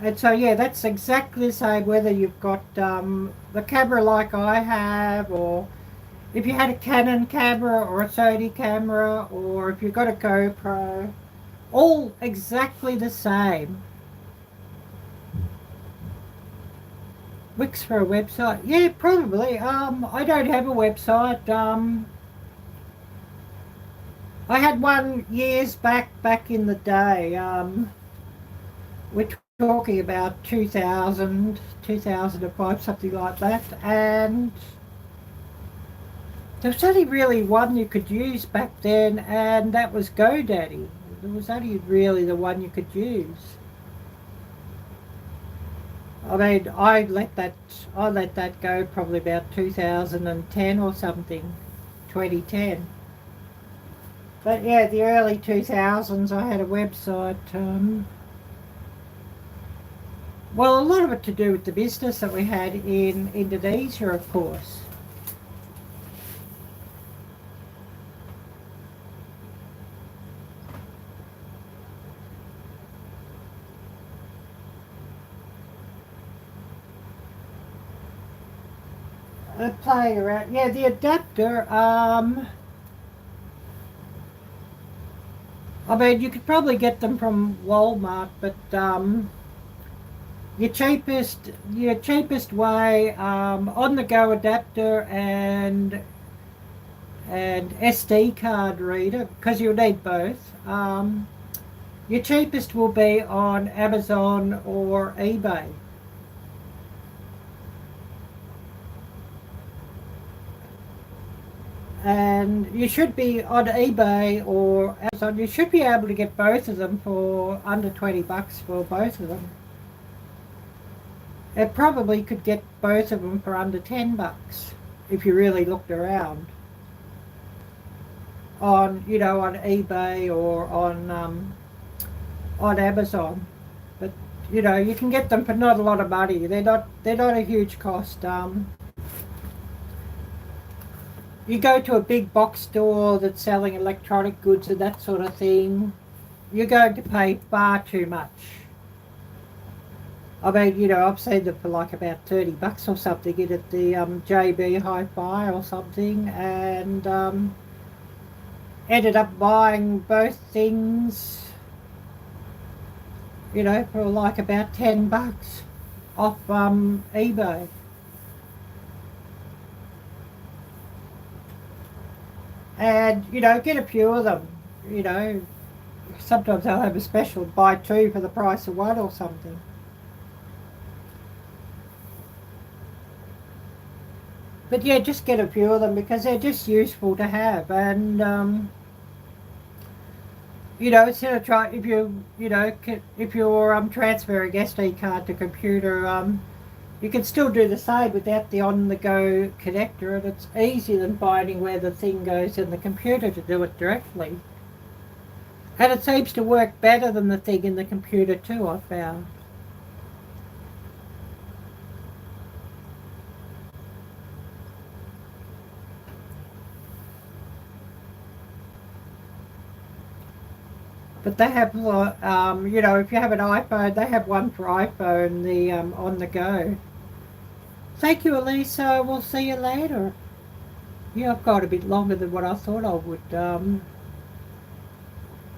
And so yeah, that's exactly the same whether you've got the camera like I have, or if you had a Canon camera or a Sony camera, or if you've got a GoPro, all exactly the same. Wix for a website? Yeah, probably. I don't have a website. I had one years back in the day. We're talking about 2000, 2005, something like that, and there was only really one you could use back then, and that was GoDaddy. There was only really the one you could use. I mean, I let that go probably about 2010 or something, 2010. But yeah, the early 2000s, I had a website. Well, a lot of it to do with the business that we had in Indonesia, of course. Playing around. Yeah, the adapter, I mean, you could probably get them from Walmart, but your cheapest way, on-the-go adapter and SD card reader, because you'll need both. Your cheapest will be on Amazon or eBay. And you should be on eBay or Amazon, you should be able to get both of them for under 20 bucks for both of them. It probably could get both of them for under 10 bucks if you really looked around on, you know, on eBay or on Amazon. But you know, you can get them for not a lot of money. They're not a huge cost. You go to a big box store that's selling electronic goods and that sort of thing, you're going to pay far too much. I mean, you know, I've seen them for like about 30 bucks or something in at the JB Hi-Fi or something, and ended up buying both things, you know, for like about 10 bucks off eBay. And, you know, get a few of them, you know. Sometimes they'll have a special, buy two for the price of one or something. But yeah, just get a few of them because they're just useful to have. And, you know, instead of trying, if you're transferring SD card to computer, you can still do the same without the on-the-go connector, and it's easier than finding where the thing goes in the computer to do it directly. And it seems to work better than the thing in the computer too, I found. But they have, you know, if you have an iPhone, they have one for iPhone, the on the go. Thank you, Elisa. We'll see you later. Yeah, I've got a bit longer than what I thought I would.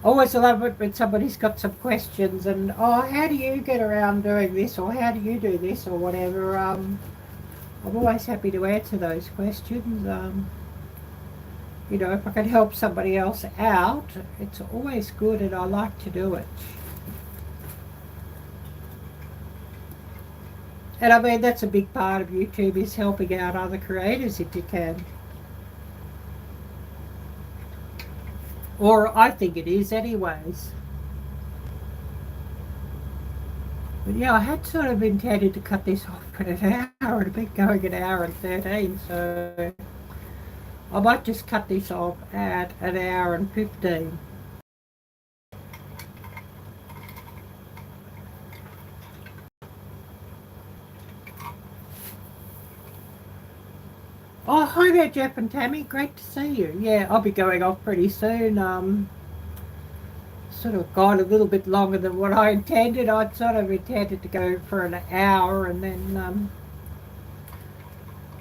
Always love it when somebody's got some questions and, oh, how do you get around doing this, or how do you do this, or whatever. I'm always happy to answer those questions. You know, if I can help somebody else out, it's always good, and I like to do it. And I mean, that's a big part of YouTube, is helping out other creators if you can. Or I think it is anyways. But yeah, I had sort of intended to cut this off at an hour. It's been going an hour and 13, so I might just cut this off at an hour and 15. Oh, hi there, Jeff and Tammy. Great to see you. Yeah, I'll be going off pretty soon. Sort of gone a little bit longer than what I intended. I'd sort of intended to go for an hour, and then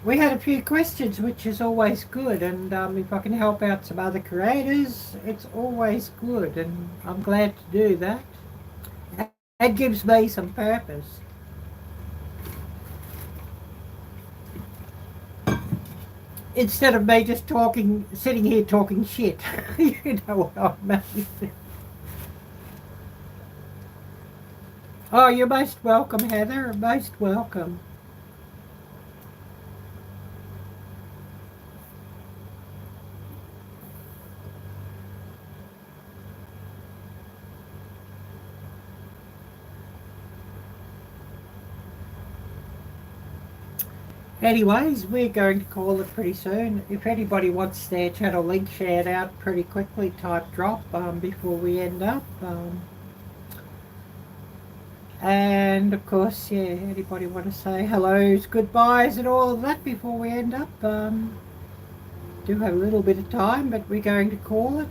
we had a few questions, which is always good. And if I can help out some other creators, it's always good, and I'm glad to do that. It gives me some purpose. Instead of me just sitting here talking shit. You know what I mean. Oh, you're most welcome, Heather. Most welcome. Anyways, we're going to call it pretty soon. If anybody wants their channel link shared out pretty quickly, type drop before we end up. And of course, yeah, anybody want to say hellos, goodbyes and all of that before we end up. Do have a little bit of time, but we're going to call it.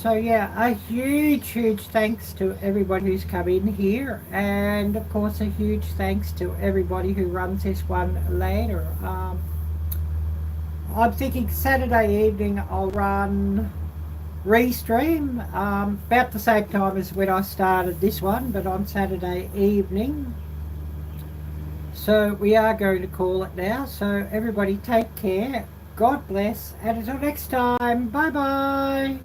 So yeah, a huge thanks to everybody who's come in here, and of course a huge thanks to everybody who runs this one later. I'm thinking Saturday evening I'll run restream about the same time as when I started this one, but on Saturday evening. So we are going to call it now. So everybody take care. God bless, and until next time, bye bye.